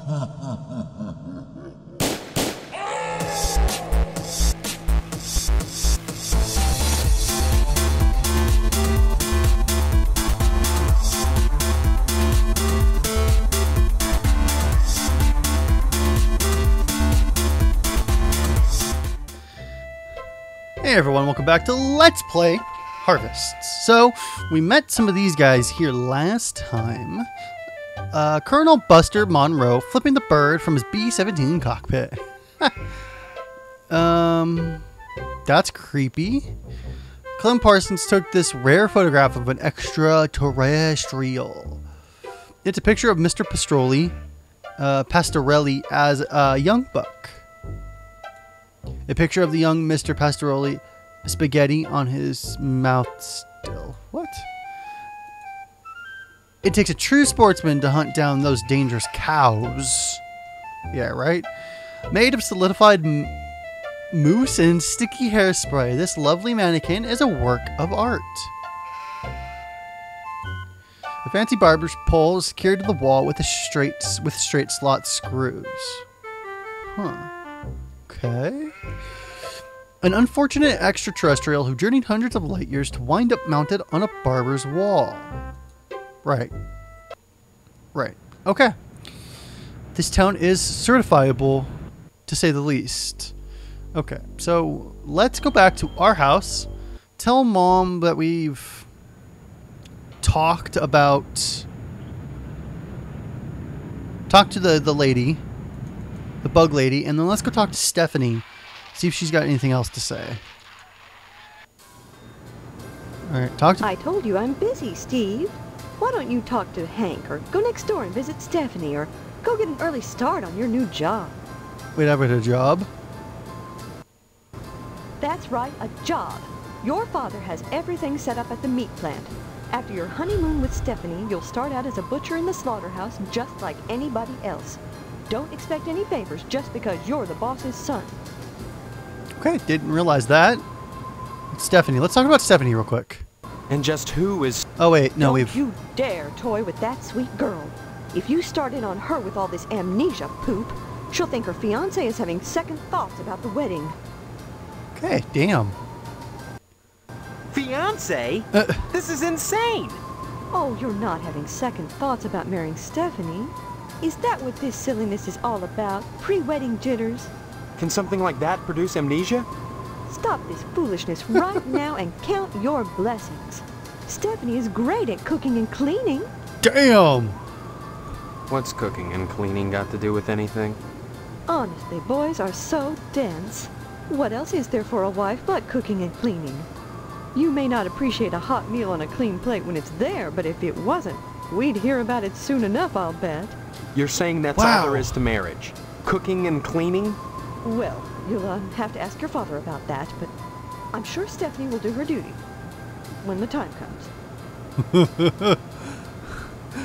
Hey everyone, welcome back to Let's Play Harvests. So, we met some of these guys here last time. Colonel Buster Monroe flipping the bird from his B-17 cockpit. That's creepy. Clem Parsons took this rare photograph of an extraterrestrial. It's a picture of Mr. Pastorelli as a young buck. A picture of the young Mr. Pastorelli, spaghetti on his mouth still. What? It takes a true sportsman to hunt down those dangerous cows. Yeah, right? Made of solidified mousse and sticky hairspray, this lovely mannequin is a work of art. A fancy barber's pole is secured to the wall with straight slot screws. Huh. Okay. An unfortunate extraterrestrial who journeyed hundreds of light years to wind up mounted on a barber's wall. Right. Right. Okay. This town is certifiable, to say the least. Okay, so let's go back to our house. Tell Mom that we've talked to the lady. The bug lady, and then let's go talk to Stephanie, see if she's got anything else to say. Alright, talk to... I told you I'm busy, Steve. Why don't you talk to Hank, or go next door and visit Stephanie, or go get an early start on your new job? Wait, I've got a job? That's right, a job. Your father has everything set up at the meat plant. After your honeymoon with Stephanie, you'll start out as a butcher in the slaughterhouse just like anybody else. Don't expect any favors just because you're the boss's son. Okay, didn't realize that. Stephanie, let's talk about Stephanie real quick. And just who is... Oh wait, no, Don't you dare toy with that sweet girl. If you start in on her with all this amnesia poop, she'll think her fiancé is having second thoughts about the wedding. Okay, damn. Fiancé? This is insane! Oh, you're not having second thoughts about marrying Stephanie? Is that what this silliness is all about? Pre-wedding jitters? Can something like that produce amnesia? Stop this foolishness right now and count your blessings. Stephanie is great at cooking and cleaning. Damn! What's cooking and cleaning got to do with anything? Honestly, boys are so dense. What else is there for a wife but cooking and cleaning? You may not appreciate a hot meal on a clean plate when it's there, but if it wasn't, we'd hear about it soon enough, I'll bet. You're saying that's Wow. all there is to marriage? Cooking and cleaning? Well, you'll have to ask your father about that, but I'm sure Stephanie will do her duty when the time comes.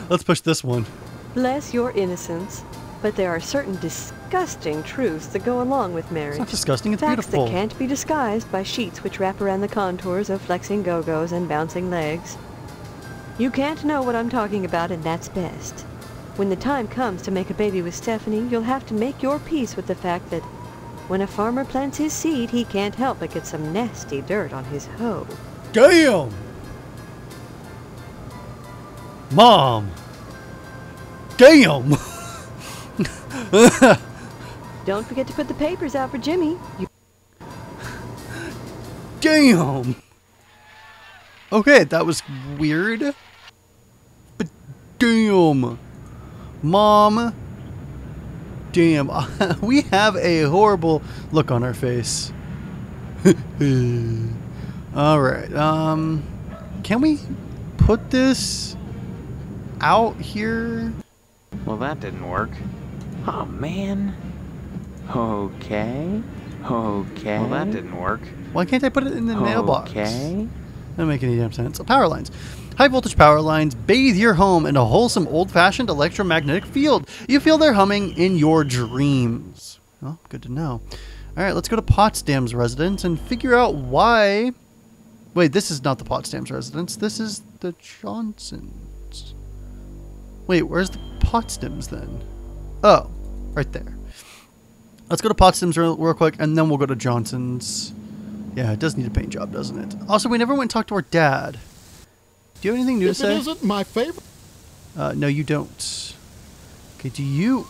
Let's push this one. Bless your innocence, but there are certain disgusting truths that go along with marriage. It's not disgusting, it's Facts beautiful. that can't be disguised by sheets which wrap around the contours of flexing go-go's and bouncing legs. You can't know what I'm talking about, and that's best. When the time comes to make a baby with Stephanie, you'll have to make your peace with the fact that when a farmer plants his seed, he can't help but get some nasty dirt on his hoe. Damn! Mom! Damn! Don't forget to put the papers out for Jimmy. Damn! Okay, that was weird. But damn! Mom! Damn, we have a horrible look on our face. Alright, can we put this out here? Well, that didn't work. Oh, man. Okay. Well, that didn't work. Why can't I put it in the mailbox? Okay. Doesn't make any damn sense. Power lines. High voltage power lines bathe your home in a wholesome old-fashioned electromagnetic field. You feel their humming in your dreams. Well, good to know. Alright, let's go to Potsdams residence and figure out why... Wait, this is not the Potsdams residence. This is the Johnsons. Wait, where's the Potsdams then? Oh, right there. Let's go to Potsdams real quick, and then we'll go to Johnson's. Yeah, it does need a paint job, doesn't it? Also, we never went and talked to our dad. Do you have anything new to say? It isn't my favorite. No, you don't. Okay, do you...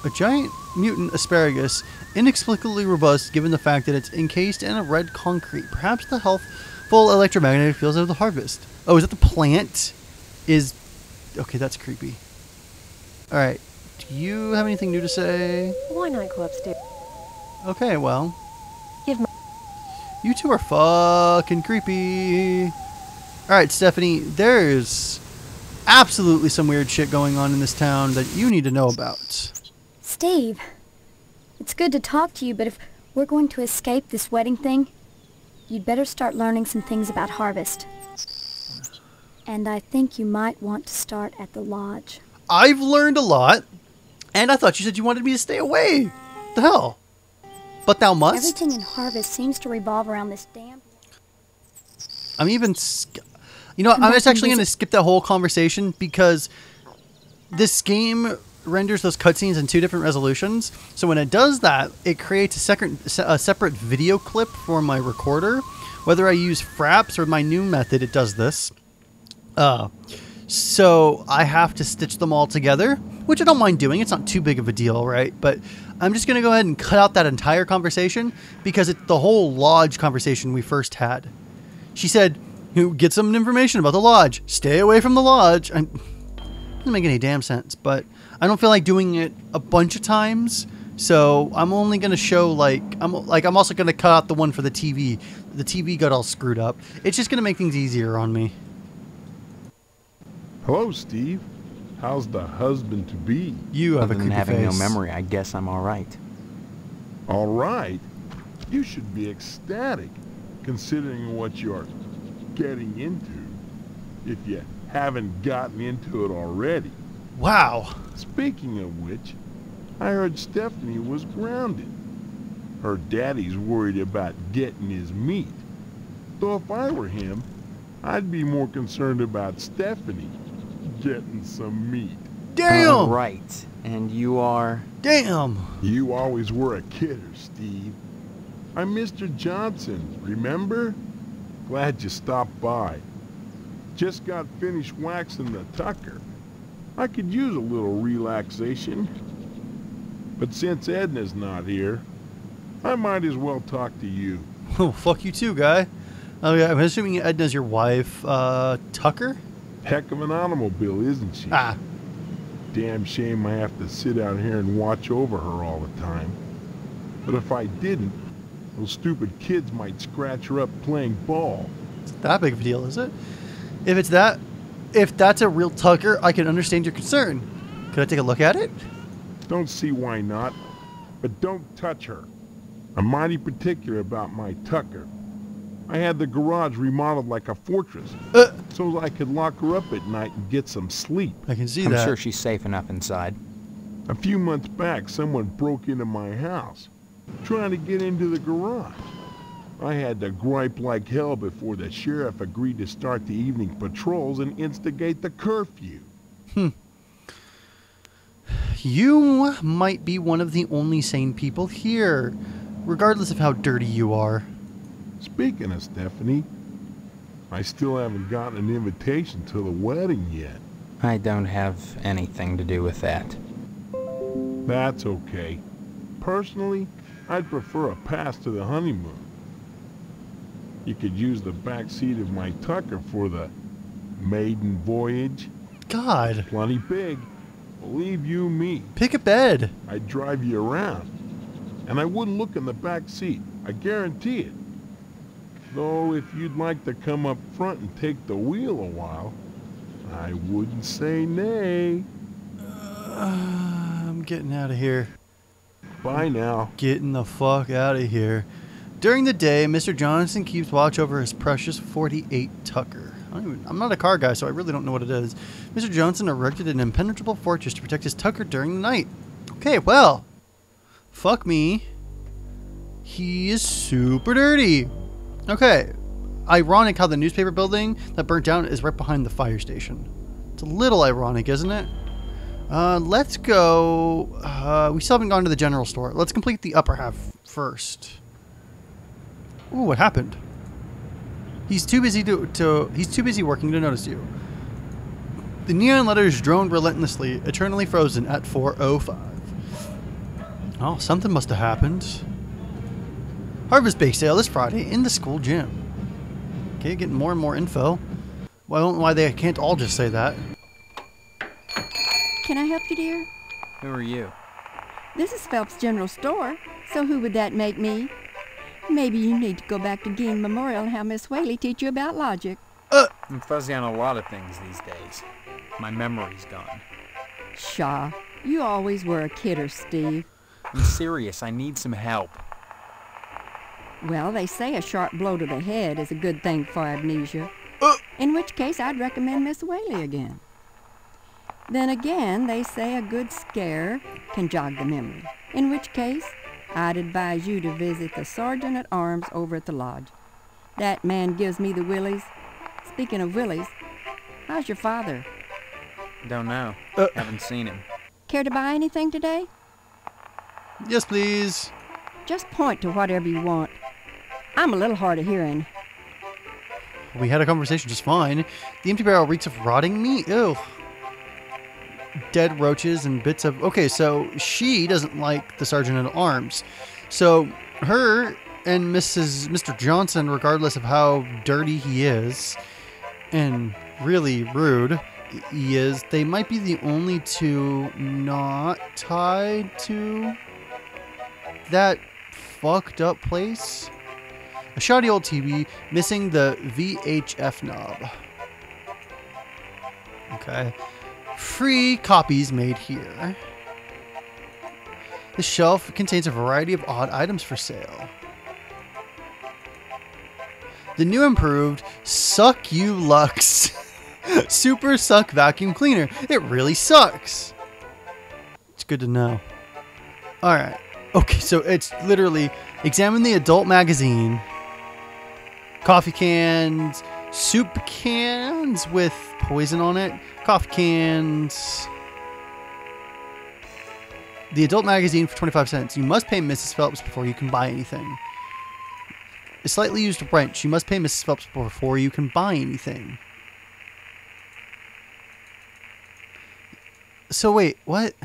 A giant mutant asparagus, inexplicably robust given the fact that it's encased in a red concrete. Perhaps the healthful electromagnetic fields of the harvest. Oh, is that the plant? Okay, that's creepy. Alright, do you have anything new to say? Why not go upstairs? Okay, well... Give my... You two are fucking creepy. Alright, Stephanie, there's absolutely some weird shit going on in this town that you need to know about. Steve, it's good to talk to you, but if we're going to escape this wedding thing, you'd better start learning some things about harvest. And I think you might want to start at the lodge. I've learned a lot, and I thought you said you wanted me to stay away. The hell? But thou must? Everything in harvest seems to revolve around this damn... I'm even... You know, I'm just actually going to skip that whole conversation because this game renders those cutscenes in 2 different resolutions. So when it does that, it creates a separate video clip for my recorder. Whether I use Fraps or my new method, it does this. So I have to stitch them all together, which I don't mind doing. It's not too big of a deal, right? But I'm just going to go ahead and cut out that entire conversation because it's the whole lodge conversation we first had. She said, get some information about the lodge. Stay away from the lodge. It doesn't make any damn sense, but I don't feel like doing it a bunch of times. So I'm only going to show I'm also going to cut out the one for the TV. The TV got all screwed up. It's just going to make things easier on me. Hello, Steve. How's the husband-to-be? You have Other a than creepy having face. no memory, I guess I'm all right. All right. You should be ecstatic, considering what you're getting into, if you haven't gotten into it already. Wow. Speaking of which, I heard Stephanie was grounded. Her daddy's worried about getting his meat. Though if I were him, I'd be more concerned about Stephanie getting some meat. Damn. Right. And you are... Damn. You always were a kidder, Steve. I'm Mr. Johnson, remember? Glad you stopped by. Just got finished waxing the tucker. I could use a little relaxation. But since Edna's not here, I might as well talk to you. Oh, fuck you too, guy. Oh, yeah, I'm assuming Edna's your wife, Tucker? Heck of an automobile, isn't she? Ah. Damn shame I have to sit out here and watch over her all the time. But if I didn't, those stupid kids might scratch her up playing ball. It's not that big of a deal, is it? If that's a real Tucker, I can understand your concern. Could I take a look at it? Don't see why not, but don't touch her. I'm mighty particular about my Tucker. I had the garage remodeled like a fortress, so I could lock her up at night and get some sleep. I can see I'm that. sure she's safe enough inside. A few months back, someone broke into my house, trying to get into the garage. I had to gripe like hell before the sheriff agreed to start the evening patrols and instigate the curfew. You might be one of the only sane people here, regardless of how dirty you are. Speaking of Stephanie, I still haven't gotten an invitation to the wedding yet. I don't have anything to do with that. That's okay. Personally, I'd prefer a pass to the honeymoon. You could use the back seat of my Tucker for the maiden voyage. God. Plenty big. Believe you me. Pick a bed. I'd drive you around. And I wouldn't look in the back seat. I guarantee it. Though if you'd like to come up front and take the wheel a while, I wouldn't say nay. I'm getting out of here. Bye now. Getting the fuck out of here. During the day, Mr. Johnson keeps watch over his precious 48 Tucker. I'm not a car guy, so I really don't know what it is. Mr. Johnson erected an impenetrable fortress to protect his Tucker during the night. Okay, well, fuck me. He is super dirty. Okay, ironic how the newspaper building that burnt down is right behind the fire station. It's a little ironic, isn't it? Let's go. We still haven't gone to the general store. Let's complete the upper half first. Ooh, what happened? He's too busy he's too busy working to notice you. The neon letters droned relentlessly, eternally frozen at 4:05. Oh, something must have happened. Harvest Bake Sale this Friday in the school gym. Okay, getting more and more info. Well, I don't know why they can't all just say that. Can I help you, dear? Who are you? This is Phelps General Store, so who would that make me? Maybe you need to go back to Gein Memorial and have Miss Whaley teach you about logic. I'm fuzzy on a lot of things these days. My memory's gone. Pshaw, you always were a kidder, Steve. I'm serious, I need some help. Well, they say a sharp blow to the head is a good thing for amnesia. In which case, I'd recommend Miss Whaley again. Then again, they say a good scare can jog the memory. In which case, I'd advise you to visit the Sergeant at Arms over at the lodge. That man gives me the willies. Speaking of willies, how's your father? Don't know. Haven't seen him. Care to buy anything today? Yes, please. Just point to whatever you want. I'm a little hard of hearing. We had a conversation just fine. The empty barrel reeks of rotting meat. Ew. Dead roaches and bits of... Okay, so she doesn't like the Sergeant at Arms. So her and Mr. Johnson, regardless of how dirty he is and really rude he is, they might be the only two not tied to that fucked up place. A shoddy old TV missing the VHF knob. Okay. Free copies made here. The shelf contains a variety of odd items for sale. The new improved Suck You Lux Super Suck Vacuum Cleaner. It really sucks. It's good to know. Alright. Okay, so it's literally examine the adult magazine. Coffee cans. Soup cans with poison on it. Coffee cans. The adult magazine for 25 cents. You must pay Mrs. Phelps before you can buy anything. A slightly used wrench. You must pay Mrs. Phelps before you can buy anything. So wait, what?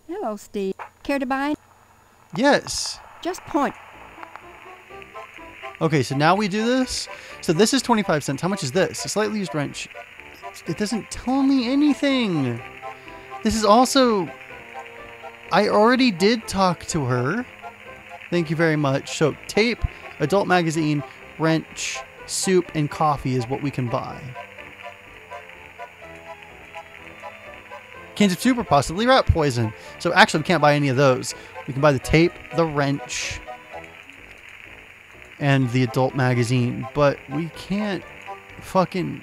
Hello, Steve. Care to buy? Yes. Just point. Okay, so now we do this. So this is 25 cents. How much is this? A slightly used wrench. It doesn't tell me anything. This is also... I already did talk to her. Thank you very much. So tape, adult magazine, wrench, soup, and coffee is what we can buy. Cans of soup or possibly rat poison. So actually we can't buy any of those. We can buy the tape, the wrench, and the adult magazine. But we can't fucking...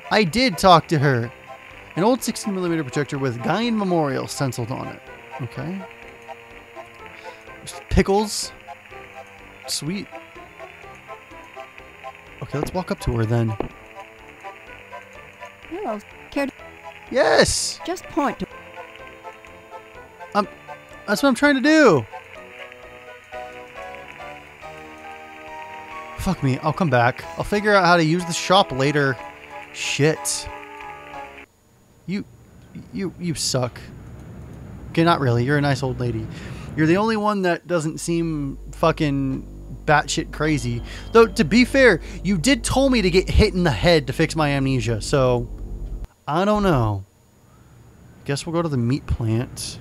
I did talk to her. An old 16mm projector with Gein Memorial stenciled on it. Okay. Pickles. Sweet. Okay, let's walk up to her then. Hello. Care to... Yes! Just point to... That's what I'm trying to do. Fuck me. I'll come back. I'll figure out how to use the shop later. Shit. You suck. Okay, not really. You're a nice old lady. You're the only one that doesn't seem fucking batshit crazy. Though, to be fair, you did tell me to get hit in the head to fix my amnesia, so... I don't know. Guess we'll go to the meat plant.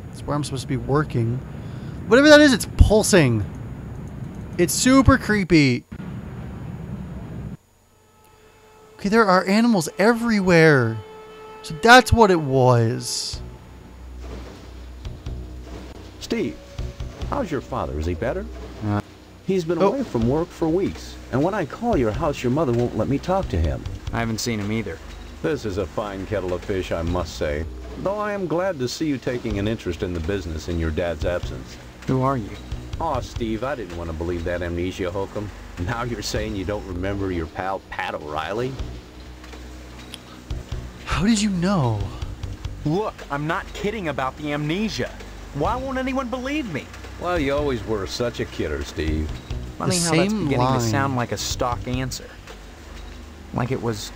That's where I'm supposed to be working. Whatever that is, it's pulsing. It's super creepy. Okay, there are animals everywhere. So that's what it was. Steve, how's your father? Is he better? He's been away from work for weeks. And when I call your house, your mother won't let me talk to him. I haven't seen him either. This is a fine kettle of fish, I must say. Though I am glad to see you taking an interest in the business in your dad's absence. Who are you? Aw, Steve, I didn't want to believe that amnesia hokum. Now you're saying you don't remember your pal Pat O'Reilly? How did you know? Look, I'm not kidding about the amnesia. Why won't anyone believe me? Well, you always were such a kidder, Steve. Funny how that's beginning to sound like a stock answer. Like it was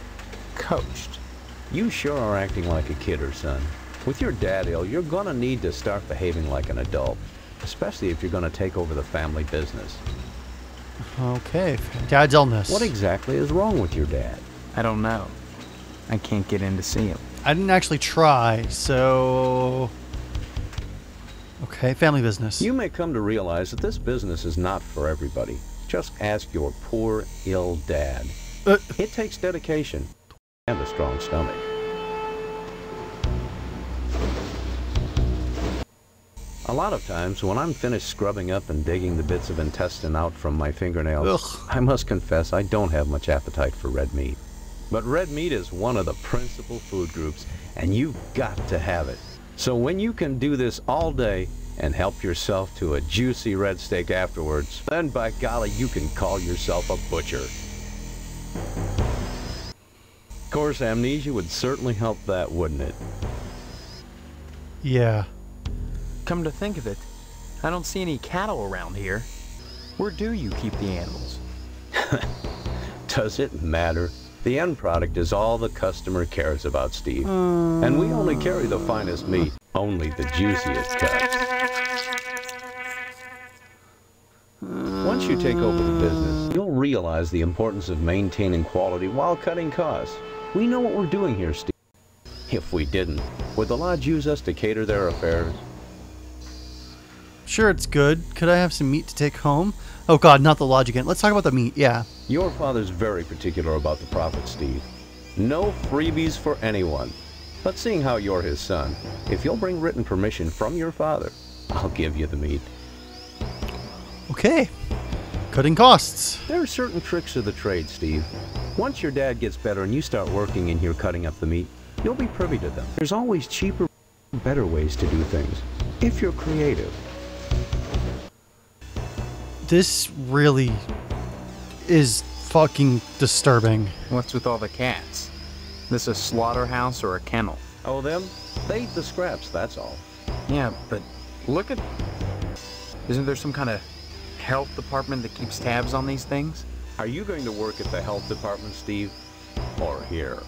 coached. You sure are acting like a kidder, son. With your dad ill, you're gonna need to start behaving like an adult. Especially if you're gonna take over the family business. Okay, Dad's illness. What exactly is wrong with your dad? I don't know. I can't get in to see him. I didn't actually try, so... Okay, family business. You may come to realize that this business is not for everybody. Just ask your poor, ill dad. It takes dedication and a strong stomach. A lot of times, when I'm finished scrubbing up and digging the bits of intestine out from my fingernails, I must confess I don't have much appetite for red meat. But red meat is one of the principal food groups, and you've got to have it. So when you can do this all day and help yourself to a juicy red steak afterwards, then by golly, you can call yourself a butcher. Of course, amnesia would certainly help that, wouldn't it? Yeah. Come to think of it, I don't see any cattle around here. Where do you keep the animals? Does it matter? The end product is all the customer cares about, Steve. And we only carry the finest meat, only the juiciest cuts. Once you take over the business, you'll realize the importance of maintaining quality while cutting costs. We know what we're doing here, Steve. If we didn't, would the lodge use us to cater their affairs? Sure, it's good. Could I have some meat to take home? Oh god, not the lodge again. Let's talk about the meat, yeah. Your father's very particular about the profit, Steve. No freebies for anyone. But seeing how you're his son, if you'll bring written permission from your father, I'll give you the meat. Okay. Cutting costs. There are certain tricks of the trade, Steve. Once your dad gets better and you start working in here cutting up the meat, you'll be privy to them. There's always cheaper, better ways to do things, if you're creative. This really is fucking disturbing. What's with all the cats? This a slaughterhouse or a kennel? Oh, them? They eat the scraps, that's all. Yeah, but look at... Isn't there some kind of health department that keeps tabs on these things? Are you going to work at the health department, Steve? Or here?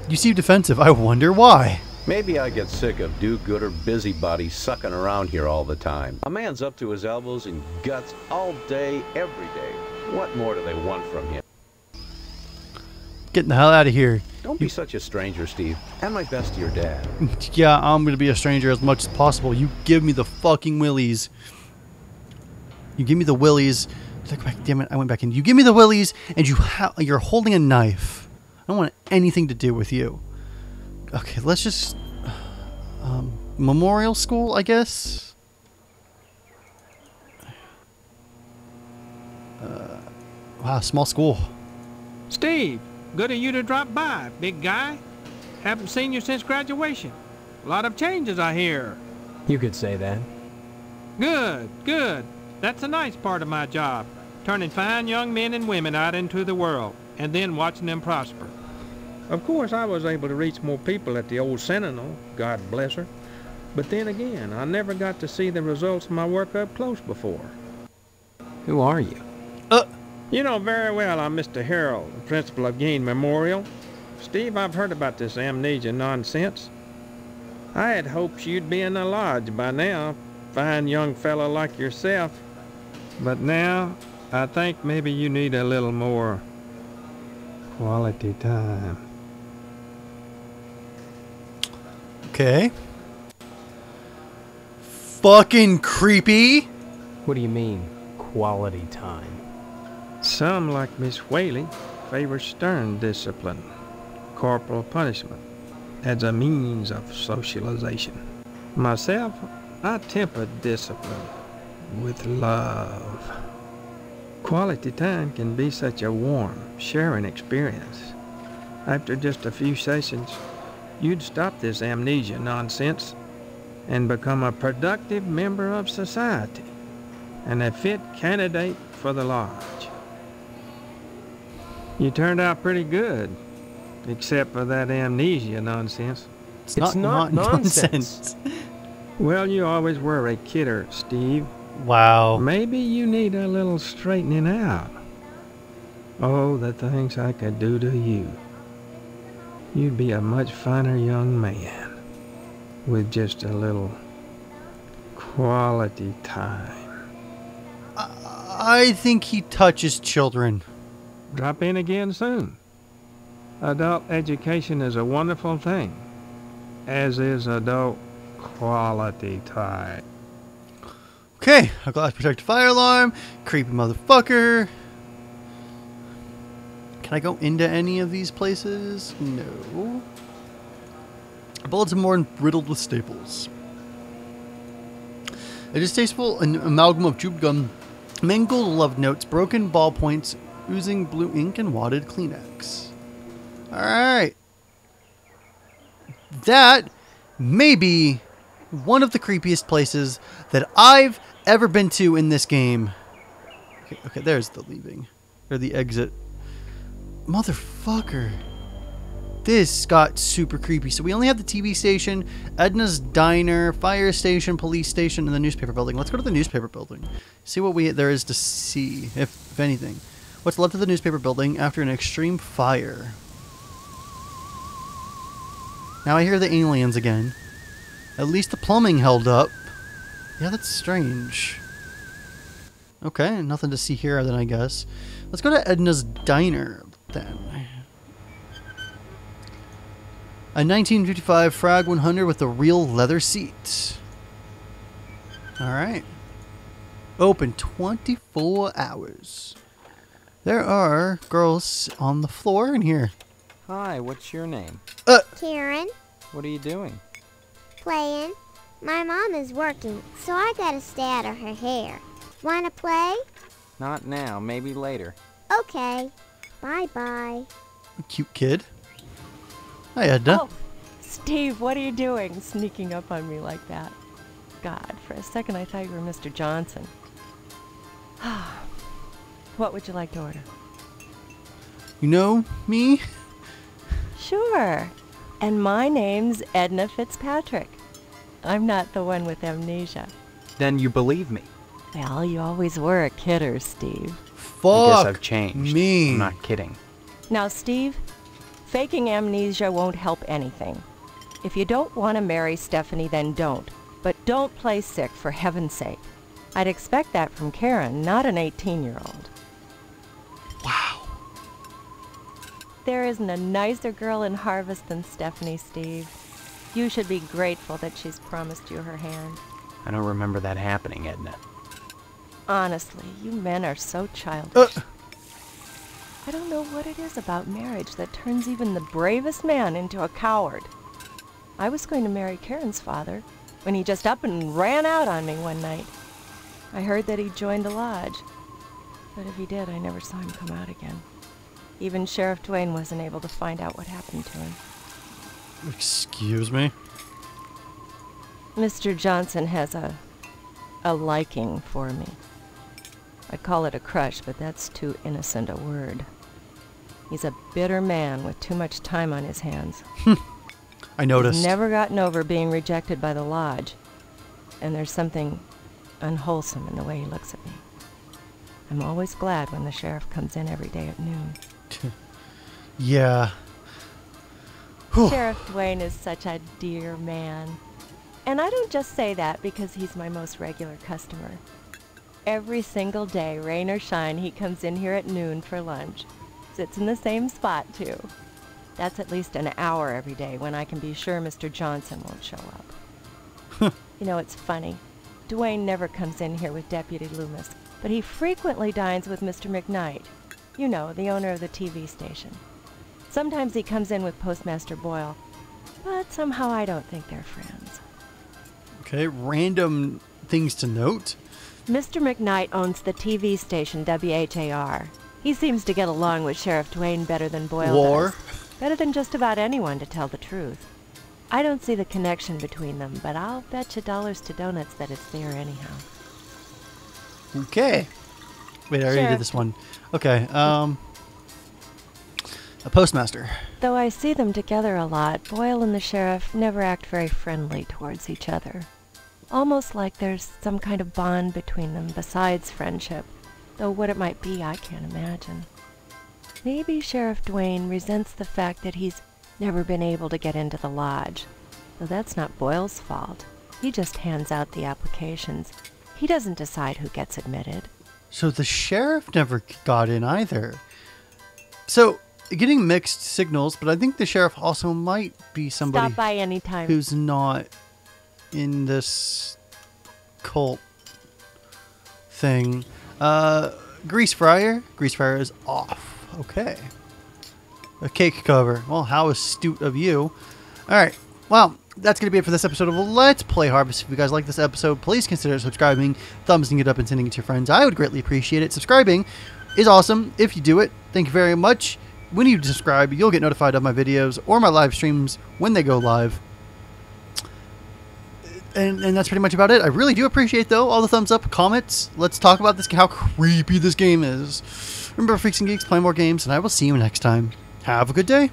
You seem defensive. I wonder why. Maybe I get sick of do-gooder busybodies sucking around here all the time. A man's up to his elbows in guts all day, every day. What more do they want from him? Getting the hell out of here. Don't be such a stranger, Steve. And my best to your dad. Yeah, I'm gonna be a stranger as much as possible. You give me the fucking willies. You give me the willies. Damn it, I went back in. You give me the willies, and you're holding a knife. I don't want anything to do with you. Okay, let's just... memorial school, I guess? Wow, small school. Steve, good of you to drop by, big guy. Haven't seen you since graduation. A lot of changes, I hear. You could say that. Good, good. That's a nice part of my job. Turning fine young men and women out into the world, and then watching them prosper. Of course, I was able to reach more people at the old Sentinel, God bless her. But then again, I never got to see the results of my work up close before. Who are you? You know very well I'm Mr. Harold, the principal of Gain Memorial. Steve, I've heard about this amnesia nonsense. I had hoped you'd be in the lodge by now, fine young fellow like yourself. But now, I think maybe you need a little more quality time. Okay. Fucking creepy. What do you mean, quality time? Some, like Miss Whaley, favor stern discipline, corporal punishment, as a means of socialization. Myself, I temper discipline with love. Quality time can be such a warm, sharing experience. After just a few sessions, you'd stop this amnesia nonsense and become a productive member of society and a fit candidate for the lodge. You turned out pretty good. Except for that amnesia nonsense. It's not nonsense. Well, you always were a kidder, Steve. Wow. Maybe you need a little straightening out. Oh, the things I could do to you. You'd be a much finer young man with just a little quality time. I think he touches children. Drop in again soon. Adult education is a wonderful thing, as is adult quality time. Okay, a glass protected fire alarm. Creepy motherfucker. Can I go into any of these places? No. A bulletin board riddled with staples. A distasteful amalgam of chewed gum, mangled love notes, broken ballpoints, oozing blue ink, and wadded Kleenex. Alright. That may be one of the creepiest places that I've ever been to in this game. Okay, there's the leaving. Or the exit. Motherfucker. This got super creepy. So we only have the TV station, Edna's Diner, fire station, police station, and the newspaper building. Let's go to the newspaper building. See what there is to see, if anything. What's left of the newspaper building after an extreme fire? Now I hear the aliens again. At least the plumbing held up. Yeah, that's strange. Okay, nothing to see here then, I guess. Let's go to Edna's Diner then. A 1955 Frag 100 with a real leather seat. Alright. Open 24 hours. There are girls on the floor in here. Hi, what's your name? Karen. What are you doing? Playing. My mom is working, so I gotta stay out of her hair. Wanna play? Not now, maybe later. Okay. Bye-bye. Cute kid. Hi, Edna. Oh, Steve, what are you doing sneaking up on me like that? God, for a second I thought you were Mr. Johnson. What would you like to order? You know me? Sure. And my name's Edna Fitzpatrick. I'm not the one with amnesia. Then you believe me. Well, you always were a kidder, Steve. Fuck I guess I've changed. me. I'm not kidding. Now, Steve, faking amnesia won't help anything. If you don't want to marry Stephanie, then don't. But don't play sick, for heaven's sake. I'd expect that from Karen, not an 18-year-old. Wow. There isn't a nicer girl in Harvest than Stephanie, Steve. You should be grateful that she's promised you her hand. I don't remember that happening, Edna. Honestly, you men are so childish. I don't know what it is about marriage that turns even the bravest man into a coward. I was going to marry Karen's father when he just up and ran out on me one night. I heard that he joined the lodge, but if he did, I never saw him come out again. Even Sheriff Dwayne wasn't able to find out what happened to him. Excuse me? Mr. Johnson has a liking for me. I'd call it a crush, but that's too innocent a word. He's a bitter man with too much time on his hands. I noticed. He's never gotten over being rejected by the lodge, and there's something unwholesome in the way he looks at me. I'm always glad when the sheriff comes in every day at noon. Yeah. Sheriff Dwayne is such a dear man. And I don't just say that because he's my most regular customer. Every single day, rain or shine, he comes in here at noon for lunch. Sits in the same spot, too. That's at least an hour every day when I can be sure Mr. Johnson won't show up. You know, it's funny. Dwayne never comes in here with Deputy Loomis, but he frequently dines with Mr. McKnight. You know, the owner of the TV station. Sometimes he comes in with Postmaster Boyle, but somehow I don't think they're friends. Okay, random things to note. Mr. McKnight owns the TV station WHAR. He seems to get along with Sheriff Dwayne better than Boyle does. Better than just about anyone, to tell the truth. I don't see the connection between them, but I'll bet you dollars to donuts that it's there anyhow. Okay. Wait, I already did this one. Okay, A postmaster. Though I see them together a lot, Boyle and the sheriff never act very friendly towards each other. Almost like there's some kind of bond between them besides friendship, though what it might be I can't imagine. Maybe Sheriff Dwayne resents the fact that he's never been able to get into the lodge, though that's not Boyle's fault. He just hands out the applications. He doesn't decide who gets admitted. So the sheriff never got in either. So, getting mixed signals, but I think the sheriff also might be somebody Stop by anytime. who's not in this cult thing. Grease Fryer? Grease Fryer is off. Okay. A cake cover. Well, how astute of you. Alright. Well, that's going to be it for this episode of Let's Play Harvest. If you guys like this episode, please consider subscribing, thumbsing it up, and sending it to your friends. I would greatly appreciate it. Subscribing is awesome if you do it. Thank you very much. When you subscribe, you'll get notified of my videos or my live streams when they go live. And that's pretty much about it. I really do appreciate, though, all the thumbs up, comments. Let's talk about this, how creepy this game is. Remember, Freaks and Geeks, play more games, and I will see you next time. Have a good day.